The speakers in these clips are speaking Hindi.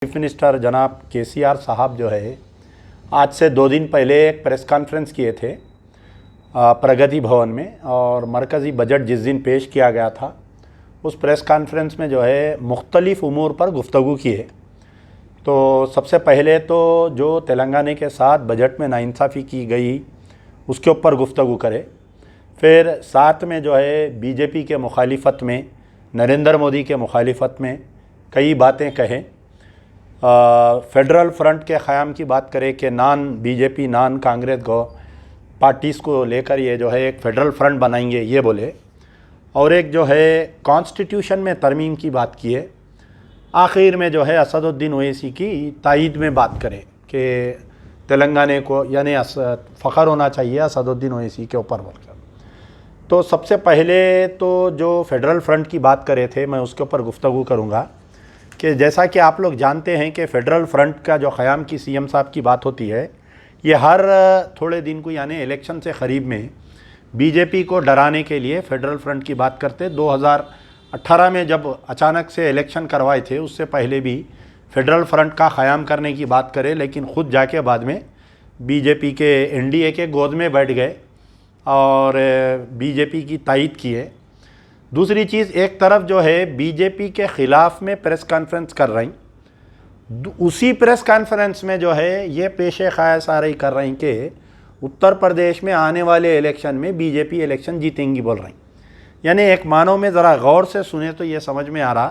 चीफ मिनिस्टर जनाब केसीआर साहब जो है आज से 2 दिन पहले एक प्रेस कॉन्फ्रेंस किए थे प्रगति भवन में। और मरकज़ी बजट जिस दिन पेश किया गया था उस प्रेस कॉन्फ्रेंस में जो है मुख्तलिफ़ उमूर पर गुफ्तगू की है। तो सबसे पहले तो जो तेलंगाना के साथ बजट में नाइंसाफ़ी की गई उसके ऊपर गुफ्तगू करे। फिर साथ में जो है बीजेपी के मुखालिफत में, नरेंद्र मोदी के मुखालिफत में कई बातें कहें। फेडरल फ्रंट के क़याम की बात करें कि non BJP non Congress parties को लेकर ये जो है एक फेडरल फ्रंट बनाएंगे ये बोले। और एक जो है कॉन्स्टिट्यूशन में तरमीम की बात की है। आखिर में जो है असदुद्दीन ओवैसी की तायीद में बात करें कि तेलंगाना को यानी फ़ख्र होना चाहिए असदुद्दीन ओवैसी के ऊपर बोलकर। तो सबसे पहले तो जो फेडरल फ्रंट की बात करे थे मैं उसके ऊपर गुफ्तगू करूँगा कि जैसा कि आप लोग जानते हैं कि फेडरल फ्रंट का जो क़याम की सीएम साहब की बात होती है ये हर थोड़े दिन को यानी इलेक्शन से करीब में बीजेपी को डराने के लिए फेडरल फ्रंट की बात करते। 2018 में जब अचानक से इलेक्शन करवाए थे उससे पहले भी फेडरल फ्रंट का क़याम करने की बात करे, लेकिन ख़ुद जाके बाद में बीजेपी के एनडीए के गोद में बैठ गए और बीजेपी की तायीद की है। दूसरी चीज़, एक तरफ जो है बीजेपी के ख़िलाफ़ में प्रेस कॉन्फ्रेंस कर रही, उसी प्रेस कॉन्फ्रेंस में जो है ये पेशे ख़यास आ रही कर रही कि उत्तर प्रदेश में आने वाले इलेक्शन में बीजेपी इलेक्शन जीतेंगी बोल रही। यानी एक मानों में ज़रा गौर से सुने तो ये समझ में आ रहा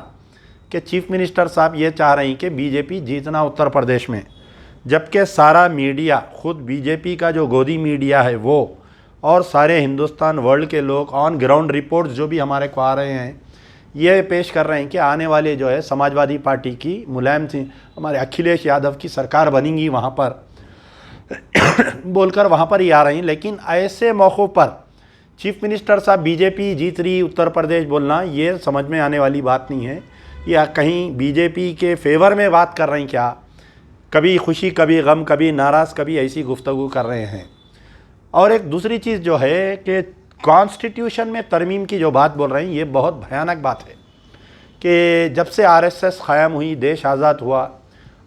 कि चीफ मिनिस्टर साहब ये चाह रही कि बीजेपी जीतना उत्तर प्रदेश में, जबकि सारा मीडिया, खुद बीजेपी का जो गोदी मीडिया है वो और सारे हिंदुस्तान वर्ल्ड के लोग ऑन ग्राउंड रिपोर्ट्स जो भी हमारे को आ रहे हैं ये पेश कर रहे हैं कि आने वाले जो है समाजवादी पार्टी की मुलायम सिंह हमारे अखिलेश यादव की सरकार बनेगी वहाँ पर बोलकर वहाँ पर ही आ रही। लेकिन ऐसे मौक़ों पर चीफ मिनिस्टर साहब बीजेपी जीत रही उत्तर प्रदेश बोलना ये समझ में आने वाली बात नहीं है। या कहीं बीजेपी के फेवर में बात कर रही क्या, कभी खुशी कभी गम, कभी नाराज़, कभी ऐसी गुफ्तगू कर रहे हैं। और एक दूसरी चीज़ जो है कि कॉन्स्टिट्यूशन में तरमीम की जो बात बोल रहे हैं ये बहुत भयानक बात है कि जब से आरएसएस क़याम हुई, देश आज़ाद हुआ,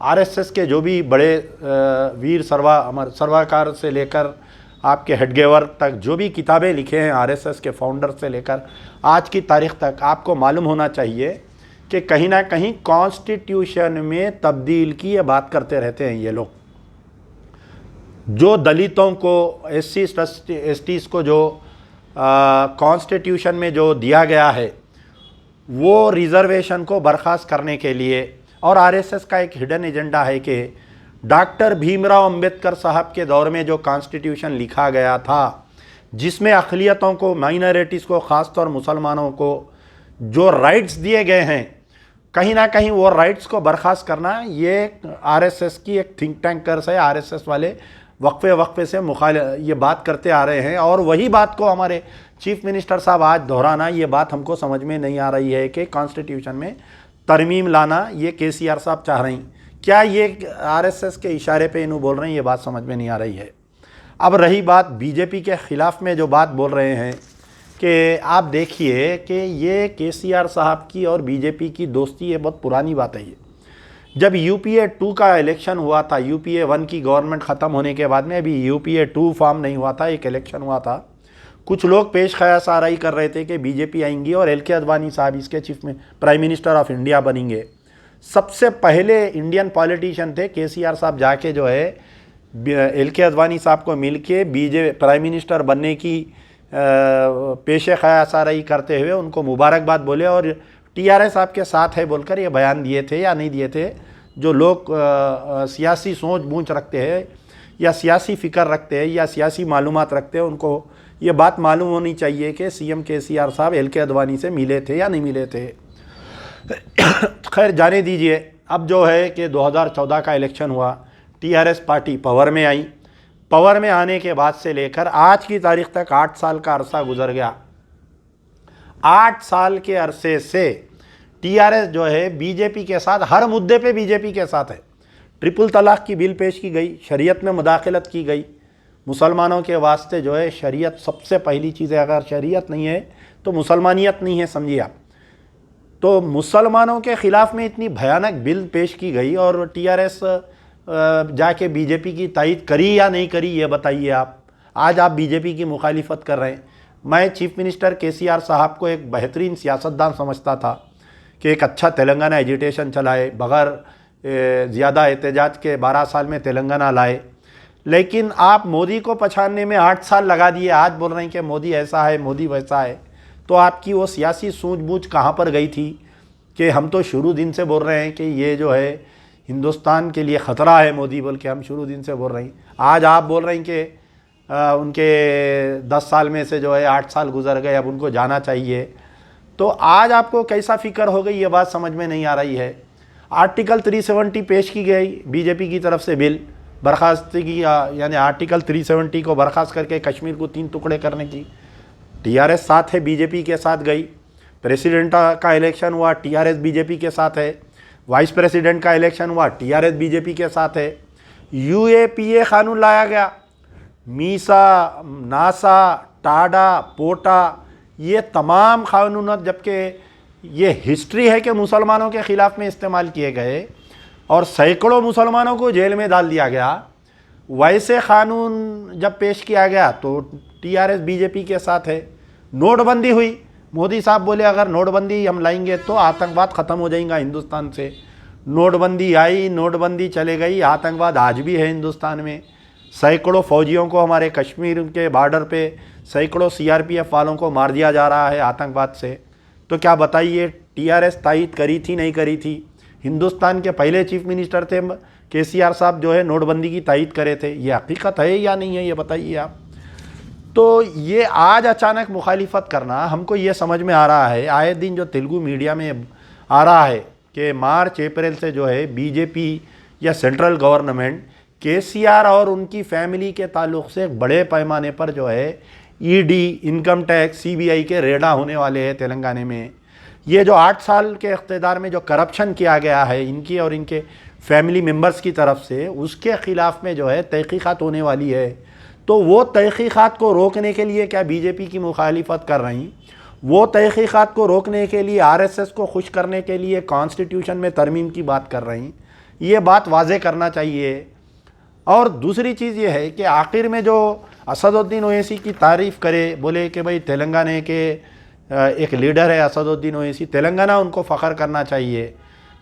आरएसएस के जो भी बड़े वीर सर्वाकार से लेकर आपके हेडगेवर तक जो भी किताबें लिखे हैं आरएसएस के फाउंडर से लेकर आज की तारीख़ तक, आपको मालूम होना चाहिए कि कहीं ना कहीं कॉन्स्टिट्यूशन में तब्दील की ये बात करते रहते हैं ये लोग। जो दलितों को, एसटीज़ को जो कॉन्स्टिट्यूशन में जो दिया गया है वो रिज़र्वेशन को बर्खास्त करने के लिए, और आरएसएस का एक हिडन एजेंडा है कि डॉक्टर भीमराव अंबेडकर साहब के दौर में जो कॉन्स्टिट्यूशन लिखा गया था जिसमें अक़लियतों को, माइनॉरिटीज़ को, ख़ासतौर मुसलमानों को जो राइट्स दिए गए हैं, कहीं ना कहीं वो राइट्स को बर्खास्त करना ये आरएसएस की एक थिंक टैंकर्स है। आरएसएस वाले वक्फे से ये बात करते आ रहे हैं और वही बात को हमारे चीफ मिनिस्टर साहब आज दोहराना, ये बात हमको समझ में नहीं आ रही है कि कॉन्स्टिट्यूशन में तरमीम लाना ये केसीआर साहब चाह रही। क्या ये आरएसएस के इशारे पे इन्हों बोल रहे हैं, ये बात समझ में नहीं आ रही है। अब रही बात बीजेपी के ख़िलाफ़ में जो बात बोल रहे हैं कि आप देखिए कि ये केसीआर साहब की और बीजेपी की दोस्ती ये बहुत पुरानी बात है। ये जब यूपीए 2 का इलेक्शन हुआ था, यूपीए 1 की गवर्नमेंट ख़त्म होने के बाद में अभी यूपीए 2 फॉर्म नहीं हुआ था, एक इलेक्शन हुआ था। कुछ लोग पेश ख़यास आराई कर रहे थे कि बीजेपी आएंगी और एल के अडवाणी साहब इसके चीफ में प्राइम मिनिस्टर ऑफ इंडिया बनेंगे। सबसे पहले इंडियन पॉलिटिशियन थे केसीआर साहब जाके जो है एल के अडवाणी साहब को मिल के प्राइम मिनिस्टर बनने की पेशे ख़यास आराई करते हुए उनको मुबारकबाद बोले और टीआरएस आपके साथ है बोलकर ये बयान दिए थे या नहीं दिए थे। जो लोग सियासी सोच बूझ रखते हैं या सियासी फ़िक्र रखते हैं या सियासी मालूमात रखते हैं उनको ये बात मालूम होनी चाहिए कि सीएम केसीआर साहब एल के अडवाणी से मिले थे या नहीं मिले थे। खैर जाने दीजिए। अब जो है कि 2014 का इलेक्शन हुआ, टीआरएस पार्टी पावर में आई। पावर में आने के बाद से लेकर आज की तारीख़ तक 8 साल का अरसा गुजर गया। 8 साल के अरसे से टीआरएस जो है बीजेपी के साथ, हर मुद्दे पे बीजेपी के साथ है। ट्रिपल तलाक की बिल पेश की गई, शरीयत में मुदाखलत की गई। मुसलमानों के वास्ते जो है शरीयत सबसे पहली चीज़ है, अगर शरीयत नहीं है तो मुसलमानियत नहीं है, समझिए आप। तो मुसलमानों के ख़िलाफ़ में इतनी भयानक बिल पेश की गई और टीआरएस जाके बीजेपी की तायद करी या नहीं करी, ये बताइए आप। आज आप बीजेपी की मुखालिफत कर रहे हैं। मैं चीफ मिनिस्टर केसीआर साहब को एक बेहतरीन सियासतदान समझता था कि एक अच्छा तेलंगाना एजिटेशन चलाए, बग़ैर ज़्यादा एहतजाज के 12 साल में तेलंगाना लाए। लेकिन आप मोदी को पछाड़ने में 8 साल लगा दिए, आज बोल रहे हैं कि मोदी ऐसा है, मोदी वैसा है। तो आपकी वो सियासी सूझबूझ कहाँ पर गई थी कि हम तो शुरू दिन से बोल रहे हैं कि ये जो है हिंदुस्तान के लिए ख़तरा है मोदी, बोल के हम शुरू दिन से बोल रहे हैं। आज आप बोल रहे हैं कि उनके 10 साल में से जो है 8 साल गुजर गए, अब उनको जाना चाहिए। तो आज आपको कैसा फ़िक्र हो गई, ये बात समझ में नहीं आ रही है। आर्टिकल 370 पेश की गई बीजेपी की तरफ से बिल बर्खास्ती की, यानी आर्टिकल 370 को बर्खास्त करके कश्मीर को 3 टुकड़े करने की। टीआरएस साथ है, बीजेपी के साथ गई। प्रेसिडेंट का इलेक्शन हुआ, टीआरएस बीजेपी के साथ है। वाइस प्रेसिडेंट का इलेक्शन हुआ, टीआरएस बीजेपी के साथ है। यूएपीए कानून लाया गया, मीसा, नासा, टाडा, पोटा, ये तमाम कानून, जबकि ये हिस्ट्री है कि मुसलमानों के ख़िलाफ़ में इस्तेमाल किए गए और सैकड़ों मुसलमानों को जेल में डाल दिया गया। वैसे कानून जब पेश किया गया तो टीआरएस बीजेपी के साथ है। नोटबंदी हुई, मोदी साहब बोले अगर नोटबंदी हम लाएंगे तो आतंकवाद ख़त्म हो जाएगा हिंदुस्तान से। नोटबंदी आई, नोटबंदी चले गई, आतंकवाद आज भी है हिंदुस्तान में। सैकड़ों फौजियों को हमारे कश्मीर के बॉर्डर पे, सैकड़ों सीआरपीएफ वालों को मार दिया जा रहा है आतंकवाद से। तो क्या बताइए टीआरएस तायद करी थी नहीं करी थी? हिंदुस्तान के पहले चीफ मिनिस्टर थे केसीआर साहब, जो है नोटबंदी की तायद करे थे। ये हकीकत है या नहीं है, ये बताइए आप। तो ये आज अचानक मुखालिफत करना, हमको ये समझ में आ रहा है, आए दिन जो तेलुगु मीडिया में आ रहा है कि मार्च अप्रैल से जो है बीजेपी या सेंट्रल गवर्नमेंट केसीआर और उनकी फैमिली के ताल्लुक़ से बड़े पैमाने पर जो है ईडी, इनकम टैक्स, सीबीआई के रेडा होने वाले हैं तेलंगाना में। ये जो 8 साल के इख्तिदार में जो करप्शन किया गया है इनकी और इनके फैमिली मेम्बर्स की तरफ से, उसके ख़िलाफ़ में जो है तहक़ीक़ात होने वाली है। तो वो तहक़ीक़ात को रोकने के लिए क्या बीजेपी की मुखालिफत कर रही? वो तहक़ीक़ात को रोकने के लिए, आरएसएस को खुश करने के लिए कॉन्स्टिट्यूशन में तरमीम की बात कर रही। ये बात वाज़े करना चाहिए। और दूसरी चीज़ ये है कि आखिर में जो असदुद्दीन ओवैसी की तारीफ़ करे, बोले कि भाई तेलंगाना के एक लीडर है असदुद्दीन ओवैसी, तेलंगाना उनको फ़ख्र करना चाहिए।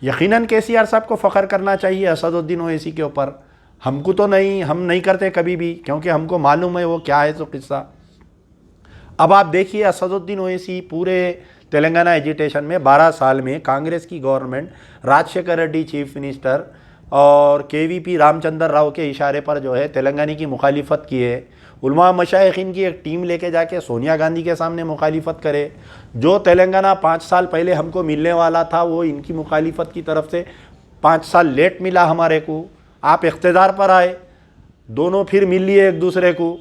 यकीनन केसीआर साहब को फ़ख्र करना चाहिए असदुद्दीन ओवैसी के ऊपर। हमको तो नहीं, हम नहीं करते कभी भी, क्योंकि हमको मालूम है वो क्या है तो किस्सा। अब आप देखिए असदुद्दीन ओवैसी पूरे तेलंगाना एजिटेशन में 12 साल में कांग्रेस की government, Rajasekhar Reddy chief minister और केवीपी रामचंद्र राव के इशारे पर जो है तेलंगाना की मुखालिफत की है। उलमा मशाइखीन की एक टीम लेके जाके सोनिया गांधी के सामने मुखालिफत करे। जो तेलंगाना 5 साल पहले हमको मिलने वाला था वो इनकी मुखालिफत की तरफ से 5 साल लेट मिला हमारे को। आप इख्तिदार पर आए, दोनों फिर मिल लिए एक दूसरे को।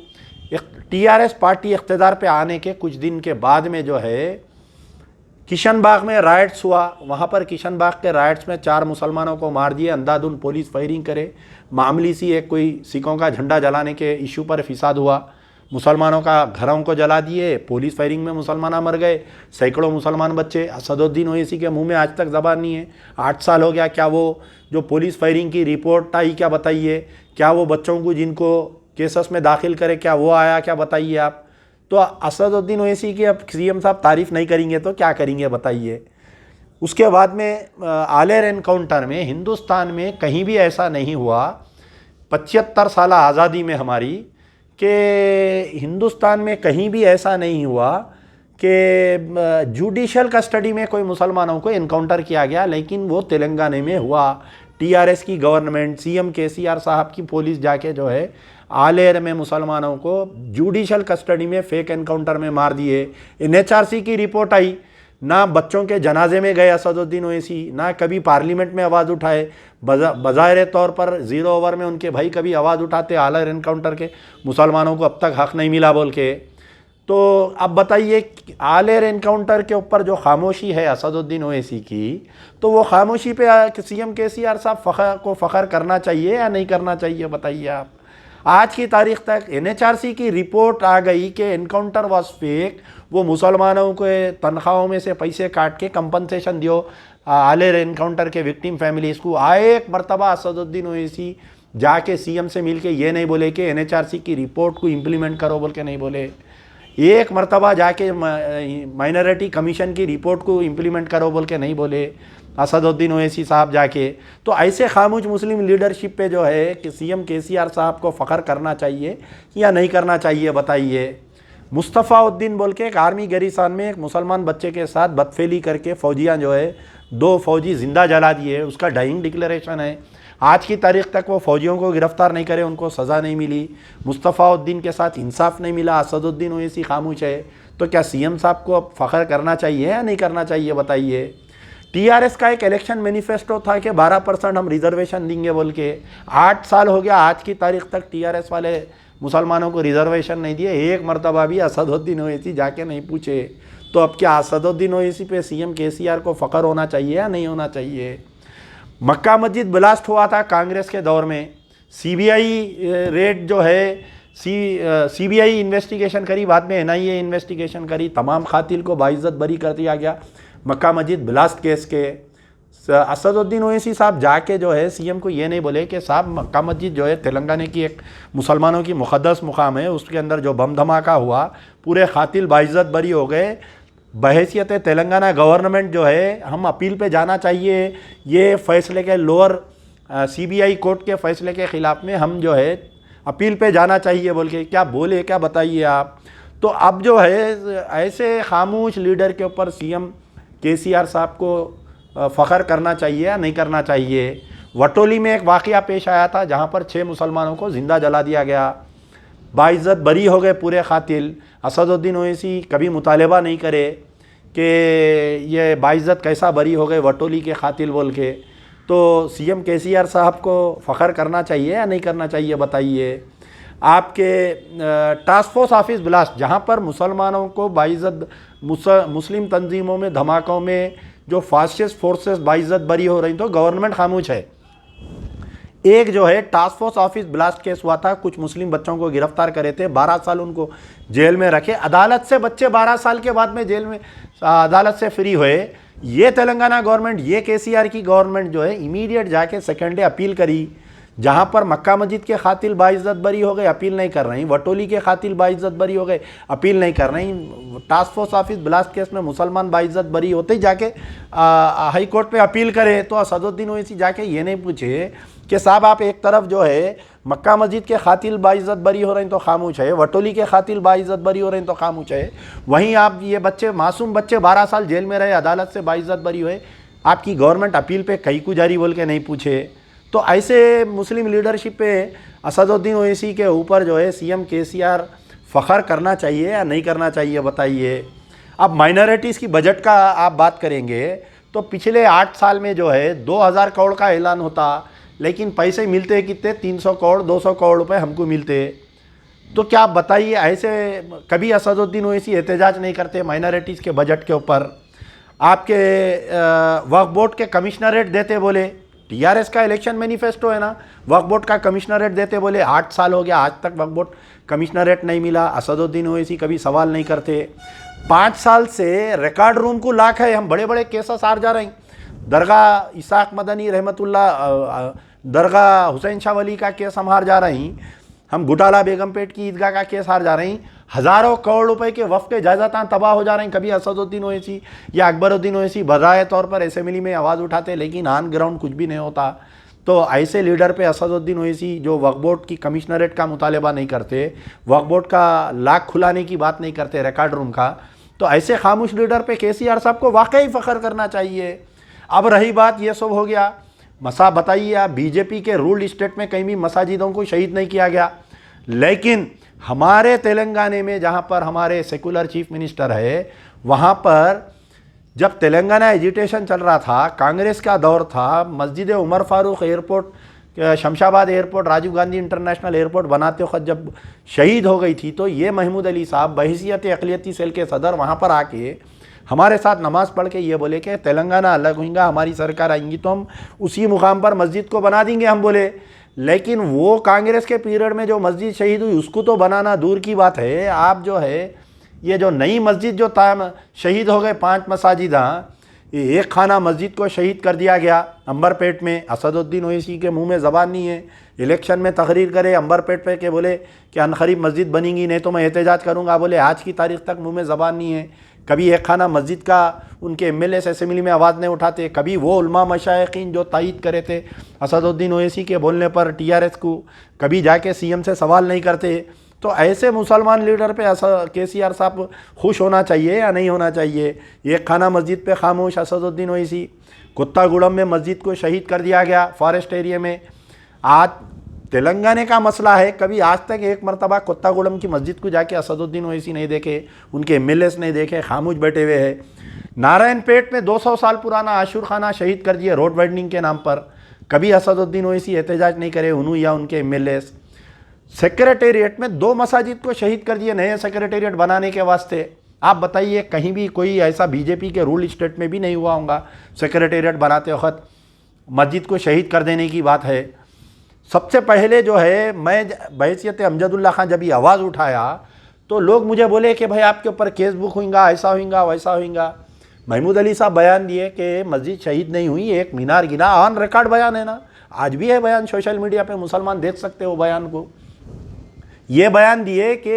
टीआरएस पार्टी इख्तिदार पे आने के कुछ दिन के बाद में जो है किशनबाग में राइट्स हुआ। वहाँ पर किशनबाग के राइट्स में 4 मुसलमानों को मार दिए, अंधाधुंध पुलिस फायरिंग करे। मामूली सी एक कोई सिखों का झंडा जलाने के इशू पर फिसाद हुआ, मुसलमानों का घरों को जला दिए, पुलिस फायरिंग में मुसलमान मर गए, सैकड़ों मुसलमान बच्चे। असदुद्दीन ओवैसी के मुंह में आज तक ज़बान नहीं है। 8 साल हो गया, क्या वो जो पुलिस फायरिंग की रिपोर्ट आई, क्या बताइए? क्या वो बच्चों को जिनको केसेस में दाखिल करे, क्या वो आया, क्या बताइए आप? तो असदुद्दीन ओवैसी की अब सीएम साहब तारीफ़ नहीं करेंगे तो क्या करेंगे बताइए? उसके बाद में आलेर एनकाउंटर में हिंदुस्तान में कहीं भी ऐसा नहीं हुआ 75 साल आज़ादी में हमारी, कि हिंदुस्तान में कहीं भी ऐसा नहीं हुआ कि जुडिशल कस्टडी में कोई मुसलमानों को एनकाउंटर किया गया। लेकिन वो तेलंगाना में हुआ। टीआरएस की गवर्नमेंट, सीएम केसीआर साहब की पुलिस जाके जो है आलेर में मुसलमानों को जुडिशल कस्टडी में फेक एनकाउंटर में मार दिए। एनएचआरसी की रिपोर्ट आई, ना बच्चों के जनाजे में गए असदुद्दीन ओवैसी, ना कभी पार्लियामेंट में आवाज़ उठाए। बज़ाहिर तौर पर 0 ओवर में उनके भाई कभी आवाज़ उठाते आलेर एनकाउंटर के, मुसलमानों को अब तक हक़ नहीं मिला बोल के। तो अब बताइए आलेर एनकाउंटर के ऊपर जो खामोशी है असदुद्दीन ओवैसी की, तो वो खामोशी पे सीएम केसीआर साहब को फ़ख्र करना चाहिए या नहीं करना चाहिए बताइए आप? आज की तारीख तक एनएचआरसी की रिपोर्ट आ गई कि एनकाउंटर वाज फेक, वो मुसलमानों के तनख्वाहों में से पैसे काट के कंपनसेशन दियो आले एनकाउंटर के विक्टिम फैमिलीज़ को। आए एक मरतबा असदुद्दीन ओवैसी जाके सीएम से मिल के ये नहीं बोले कि एनएचआरसी की रिपोर्ट को इम्प्लीमेंट करो बोल के नहीं बोले। एक मरतबा जाके माइनॉरिटी कमीशन की रिपोर्ट को इम्प्लीमेंट करो बोल के नहीं बोले असदुद्दीन ओवैसी साहब जाके। तो ऐसे खामोश मुस्लिम लीडरशिप पे जो है कि सीएम केसीआर साहब को फ़ख्र करना चाहिए या नहीं करना चाहिए बताइए। मुस्तफ़ाउद्दीन बोल के एक आर्मी गैरिसान में एक मुसलमान बच्चे के साथ बदफेली करके फ़ौजियाँ जो है 2 फ़ौजी ज़िंदा जला दिए, उसका डाइंग डिक्लेरेशन है। आज की तारीख तक वो फ़ौजियों को गिरफ़्तार नहीं करे, उनको सज़ा नहीं मिली, मुस्तफ़ाउद्दीन के साथ इंसाफ नहीं मिला, असदुद्दीन ओवैसी खामोश है। तो क्या सीएम साहब को अब फ़ख्र करना चाहिए या नहीं करना चाहिए बताइए। टीआरएस का एक इलेक्शन मैनिफेस्टो था कि 12% हम रिजर्वेशन देंगे बोल के। 8 साल हो गया, आज की तारीख तक टीआरएस वाले मुसलमानों को रिजर्वेशन नहीं दिए। एक मरतबा भी असदुद्दीन ओवैसी जाके नहीं पूछे। तो अब क्या असदुद्दीन ओवैसी पे सीएम केसीआर को फ़ख्र होना चाहिए या नहीं होना चाहिए। मक्का मस्जिद ब्लास्ट हुआ था कांग्रेस के दौर में, सीबीआई रेड जो है सीबीआई इन्वेस्टिगेशन करी, बाद में एनआईए इन्वेस्टिगेशन करी, तमाम कातिल को बाइज्जत बरी कर दिया गया मक्का मस्जिद ब्लास्ट केस के। असदुद्दीन ओवैसी साहब जाके जो है सीएम को ये नहीं बोले कि साहब मक्का मस्जिद जो है तेलंगाना की एक मुसलमानों की मुक़द्दस मुकाम है, उसके अंदर जो बम धमाका हुआ पूरे कातिल बाइज्जत बरी हो गए। बहैसियत तेलंगाना गवर्नमेंट जो है हम अपील पे जाना चाहिए, ये फ़ैसले के लोअर सीबीआई कोर्ट के फ़ैसले के ख़िलाफ़ में हम जो है अपील पे जाना चाहिए बोल के क्या बोले, क्या बताइए आप। तो अब जो है ऐसे खामोश लीडर के ऊपर सीएम केसीआर साहब को फ़ख्र करना चाहिए या नहीं करना चाहिए। वटोली में एक वाक़या पेश आया था जहाँ पर 6 मुसलमानों को ज़िंदा जला दिया गया, बाइज्जत बरी हो गए पूरे कातिल। असदुद्दीन ओवैसी कभी मुतालबा नहीं करे कि ये बाइज्जत कैसा बरी हो गए वटोली के कातिल बोल के। तो सीएम केसीआर साहब को फ़ख्र करना चाहिए या नहीं करना चाहिए बताइए। आपके टास्क फोर्स ऑफिस ब्लास्ट जहाँ पर मुसलमानों को बाइज्जत मुस्लिम तंजीमों में धमाकों में जो फासिस्ट फोर्सेस बाइज्जत बरी हो रही, तो गवर्नमेंट खामोश है। एक जो है task force office blast case हुआ था, कुछ मुस्लिम बच्चों को गिरफ्तार करे थे, 12 साल उनको जेल में रखे, अदालत से बच्चे 12 साल के बाद में जेल में अदालत से फ्री हुए। ये तेलंगाना गवर्नमेंट, ये केसीआर की गवर्नमेंट जो है इमीडिएट जाके सेकेंड डे अपील करी। जहाँ पर मक्का मस्जिद के कातिल बाइज्जत बरी हो गए, अपील नहीं कर रही, वटोली के कातिल बाइज्जत बरी हो गए, अपील नहीं कर रही। Task force office blast case में मुसलमान बाइज्जत बरी होते ही जाके हाई कोर्ट पे अपील करे। तो असदुद्दीन ओवैसी जाके ये नहीं पूछे कि साहब आप एक तरफ जो है मक्का मस्जिद के कातिल बाइज्जत बरी हो रहे हैं तो खामोश है, वटोली के कातिल बाइज्जत बरी हो रहे हैं तो खामोश है, वहीं आप ये बच्चे मासूम बच्चे 12 साल जेल में रहे, अदालत से बाइज्जत बरी हुए, आपकी गवर्नमेंट अपील पे कई गुजारी बोल के नहीं पूछे। तो ऐसे मुस्लिम लीडरशिप पे असदुद्दीन ओवैसी के ऊपर जो है सीएम केसीआर फ़ख्र करना चाहिए या नहीं करना चाहिए बताइए। अब माइनॉरिटीज़ की बजट का आप बात करेंगे तो पिछले 8 साल में जो है 2000 करोड़ का ऐलान होता, लेकिन पैसे मिलते कितने, 300 करोड़ 200 करोड़ रुपए हमको मिलते। तो क्या आप बताइए, ऐसे कभी असदुद्दीन ओवैसी एहतजाज नहीं करते माइनॉरिटीज़ के बजट के ऊपर। आपके वक्फ बोर्ड के कमिश्नरेट देते बोले, टीआरएस का इलेक्शन मैनिफेस्टो है ना, वक्फ बोर्ड का कमिश्नरेट देते बोले, 8 साल हो गया आज तक वक्फ बोर्ड कमिश्नरेट नहीं मिला। असदुद्दीन ओवैसी कभी सवाल नहीं करते। 5 साल से रिकॉर्ड रूम को लाख है, हम बड़े बड़े केसेस हार जा रहे हैं। दरगाह इसाक मदनी रहमतुल्लाह, दरगाह हुसैन शाह वली का केस हम हार जा रहे हैं, हम घुटाला बेगमपेट की ईदगाह का केस हार जा रहे हैं, हज़ारों करोड़ रुपए के वफ़ के जायदाद तबाह हो जा रहे हैं। कभी असदुद्दीन ओवैसी या अकबरुद्दीन ओवैसी बजाय तौर पर असेंबली में आवाज़ उठाते, लेकिन ऑन ग्राउंड कुछ भी नहीं होता। तो ऐसे लीडर पे असदुद्दीन ओवैसी जो वक्फ बोर्ड की कमिश्नरेट का मुतालबा नहीं करते, वक्फ बोर्ड का लाख खुलाने की बात नहीं करते, रिकॉर्ड रूम का, तो ऐसे खामोश लीडर पे केसीआर साहब को वाकई फ़ख्र करना चाहिए। अब रही बात, ये सब हो गया, मसा बताइए आप, बीजेपी के रूल्ड स्टेट में कहीं भी मसाजिदों को शहीद नहीं किया गया, लेकिन हमारे तेलंगाना में जहाँ पर हमारे सेकुलर चीफ मिनिस्टर है, वहाँ पर जब तेलंगाना एजिटेशन चल रहा था, कांग्रेस का दौर था, मस्जिद Umar Farooq airport, Shamshabad airport, Rajiv Gandhi international airport बनाते वक्त जब शहीद हो गई थी, तो ये महमूद अली साहब बहैसियत अक़लियती सेल के सदर वहाँ पर आके हमारे साथ नमाज़ पढ़ के ये बोले कि तेलंगाना अलग होगा, हमारी सरकार आएंगी तो हम उसी मुकाम पर मस्जिद को बना देंगे हम बोले। लेकिन वो कांग्रेस के पीरियड में जो मस्जिद शहीद हुई उसको तो बनाना दूर की बात है। आप जो है ये जो नई मस्जिद जो शहीद हो गए 5 मसाजिद, हाँ, ये एक खाना मस्जिद को शहीद कर दिया गया अंबरपेट में। असदुद्दीन ओवैसी के मुंह में ज़बान नहीं है, इलेक्शन में तकरीर करे अंबरपेट पे के बोले कि अनखरीब मस्जिद बनेंगी नहीं तो मैं एहतजाज करूंगा, बोले आज की तारीख तक मुंह में ज़बान नहीं है। कभी एक खाना मस्जिद का उनके एमएलए असेंबली में आवाज़ नहीं उठाते, कभी वो उलमा मशाइखीन जो तायद करे थे असदुद्दीन ओवैसी के बोलने पर टीआरएस को, कभी जाके सीएम से सवाल नहीं करते। तो ऐसे मुसलमान लीडर पे केसीआर साहब खुश होना चाहिए या नहीं होना चाहिए? एक खाना मस्जिद पे खामोश असदुद्दीन ओवैसी। कुत्तागुड़म में मस्जिद को शहीद कर दिया गया फॉरेस्ट एरिया में। आज तेलंगाना का मसला है, कभी आज तक एक मरतबा कुत्तागुड़म की मस्जिद को जाके असदुद्दीन ओवैसी नहीं देखे, उनके एमएलए नहीं देखे, खामोश बैठे हुए हैं। नारायणपेट में 200 साल पुराना आशूर खाना शहीद कर दिए रोड वाइडनिंग के नाम पर, कभी असदुद्दीन ओवैसी एहतजाज नहीं करे, उन्होंने या उनके एमएलए। सेक्रेटेरिएट में 2 मसाजिद को शहीद कर दिए नए सेक्रेटेरिएट बनाने के वास्ते। आप बताइए कहीं भी कोई ऐसा बीजेपी के रूल स्टेट में भी नहीं हुआ होगा सेक्रेटेरिएट बनाते वक्त मस्जिद को शहीद कर देने की बात है। सबसे पहले जो है मैं बहैसियत अमजदुल्ला खान जब ये आवाज़ उठाया तो लोग मुझे बोले कि भाई आपके ऊपर केस बुक होगा, ऐसा होगा वैसा होगा। महमूद अली साहब बयान दिए कि मस्जिद शहीद नहीं हुई, एक मीनार गिरा, ऑन रिकॉर्ड बयान है ना, आज भी है बयान, सोशल मीडिया पे मुसलमान देख सकते हो बयान को। ये बयान दिए कि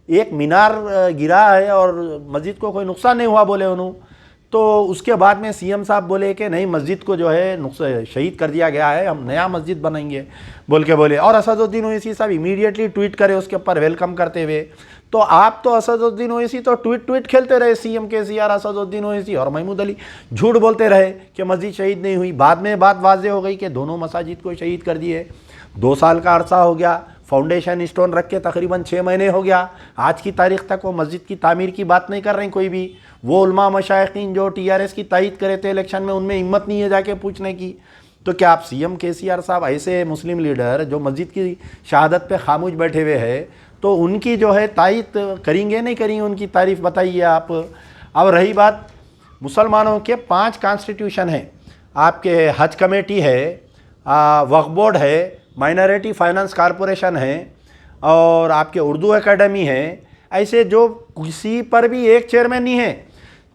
एक मीनार गिरा है और मस्जिद को कोई नुकसान नहीं हुआ बोले उन्होंने। तो उसके बाद में सीएम साहब बोले कि नहीं मस्जिद को जो है शहीद कर दिया गया है, हम नया मस्जिद बनाएंगे बोल के बोले। और असदुद्दीन ओवैसी साहब इमीडिएटली ट्वीट करे उसके ऊपर वेलकम करते हुए। तो आप तो असदुद्दीन ओवैसी तो ट्वीट खेलते रहे, सीएम केसीआर असदुद्दीन ओवैसी और महमूद अली झूठ बोलते रहे कि मस्जिद शहीद नहीं हुई। बाद में बात वाज़ेह हो गई कि दोनों मसाजिद को शहीद कर दिए। 2 साल का अरसा हो गया, फाउंडेशन स्टोन रख के तकरीबन 6 महीने हो गया, आज की तारीख तक वो मस्जिद की तामीर की बात नहीं कर रहे कोई भी। वो उलमा मशाइखीन जो टीआरएस की तायद करे थे इलेक्शन में, उनमें हिम्मत नहीं है जाके पूछने की। तो क्या आप सीएम केसीआर साहब ऐसे मुस्लिम लीडर जो मस्जिद की शहादत पे खामोश बैठे हुए हैं तो उनकी जो है तायद करेंगे नहीं करेंगे, उनकी तारीफ बताइए आप। अब रही बात मुसलमानों के 5 कॉन्स्टिट्यूशन हैं, आपके हज कमेटी है, वक्फ बोर्ड है, माइनॉरिटी फाइनेंस कॉरपोरेशन है और आपके उर्दू एकेडमी है। ऐसे जो किसी पर भी एक चेयरमैन नहीं है।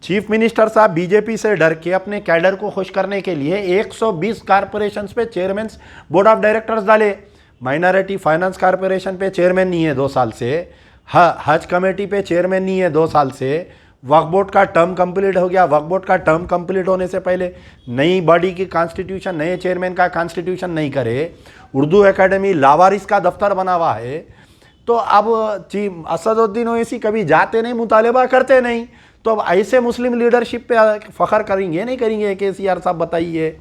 चीफ मिनिस्टर साहब बीजेपी से डर के अपने कैडर को खुश करने के लिए 120 कॉरपोरेशंस पे चेयरमैन बोर्ड ऑफ डायरेक्टर्स डाले। माइनॉरिटी फाइनेंस कॉरपोरेशन पे चेयरमैन नहीं है 2 साल से, हज कमेटी पे चेयरमैन नहीं है 2 साल से। वक्फ बोर्ड का टर्म कंप्लीट हो गया, वक्फ बोर्ड का टर्म कंप्लीट होने से पहले नई बॉडी की कॉन्स्टिट्यूशन, नए चेयरमैन का कॉन्स्टिट्यूशन नहीं करे। उर्दू एकेडमी लावारिस का दफ्तर बना हुआ है। तो अब असदुद्दीन ओवैसी कभी जाते नहीं, मुतालबा करते नहीं, तो अब ऐसे मुस्लिम लीडरशिप पे फ़ख्र करेंगे नहीं करेंगे केसीआर साहब बताइए।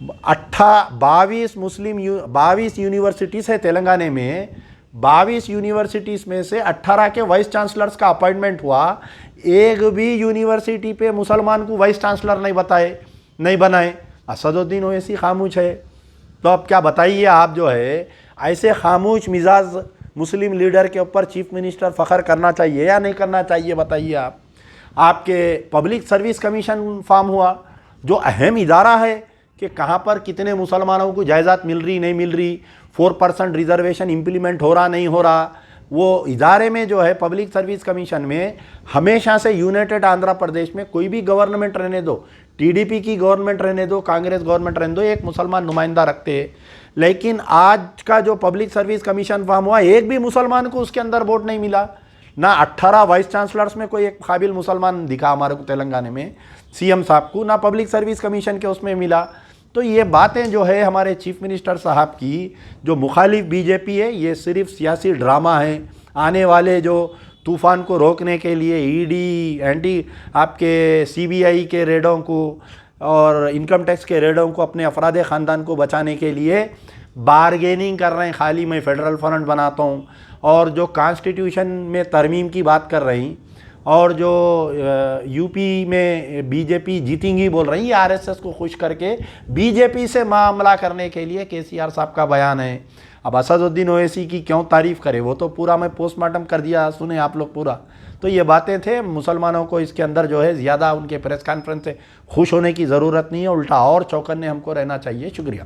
22 यूनिवर्सिटीज़ है तेलंगाना में, 22 यूनिवर्सिटीज़ में से 18 के वाइस चांसलर्स का अपॉइंटमेंट हुआ। एक भी यूनिवर्सिटी पे मुसलमान को वाइस चांसलर नहीं बनाए। असदुद्दीन ओवैसी खामोश है। तो अब क्या बताइए आप जो है ऐसे खामोश मिजाज मुस्लिम लीडर के ऊपर चीफ मिनिस्टर फ़ख्र करना चाहिए या नहीं करना चाहिए बताइए आप। आपके पब्लिक सर्विस कमीशन फॉर्म हुआ, जो अहम इदारा है कि कहाँ पर कितने मुसलमानों को जायदाद मिल रही नहीं मिल रही, 4% रिजर्वेशन इम्प्लीमेंट हो रहा नहीं हो रहा, वो इदारे में जो है पब्लिक सर्विस कमीशन में हमेशा से यूनाइटेड आंध्र प्रदेश में कोई भी गवर्नमेंट रहने दो, टीडीपी की गवर्नमेंट रहने दो, कांग्रेस गवर्नमेंट रहने दो, एक मुसलमान नुमाइंदा रखते हैं। लेकिन आज का जो पब्लिक सर्विस कमीशन फॉर्म हुआ, एक भी मुसलमान को उसके अंदर वोट नहीं मिला। ना 18 वाइस चांसलर्स में कोई एक काबिल मुसलमान दिखा हमारे को तेलंगाना में सीएम साहब को, ना पब्लिक सर्विस कमीशन के उसमें मिला। तो ये बातें जो है हमारे चीफ मिनिस्टर साहब की, जो मुखालिफ बीजेपी है, ये सिर्फ सियासी ड्रामा है। आने वाले जो तूफ़ान को रोकने के लिए ईडी, एंटी आपके सीबीआई के रेडों को और इनकम टैक्स के रेडों को अपने अफराद ख़ानदान को बचाने के लिए बारगेनिंग कर रहे हैं। खाली मैं फेडरल फंड बनाता हूँ और जो कॉन्स्टिट्यूशन में तरमीम की बात कर रही और जो यूपी में बीजेपी जीतेंगी बोल रही, आरएसएस को खुश करके बीजेपी से मामला करने के लिए केसीआर साहब का बयान है। अब असदुद्दीन ओवैसी की क्यों तारीफ़ करे, वो तो पूरा मैं पोस्टमार्टम कर दिया, सुने आप लोग पूरा। तो ये बातें थे, मुसलमानों को इसके अंदर जो है ज़्यादा उनके प्रेस कॉन्फ्रेंस से खुश होने की ज़रूरत नहीं है, उल्टा और चौकन्ने हमको रहना चाहिए। शुक्रिया।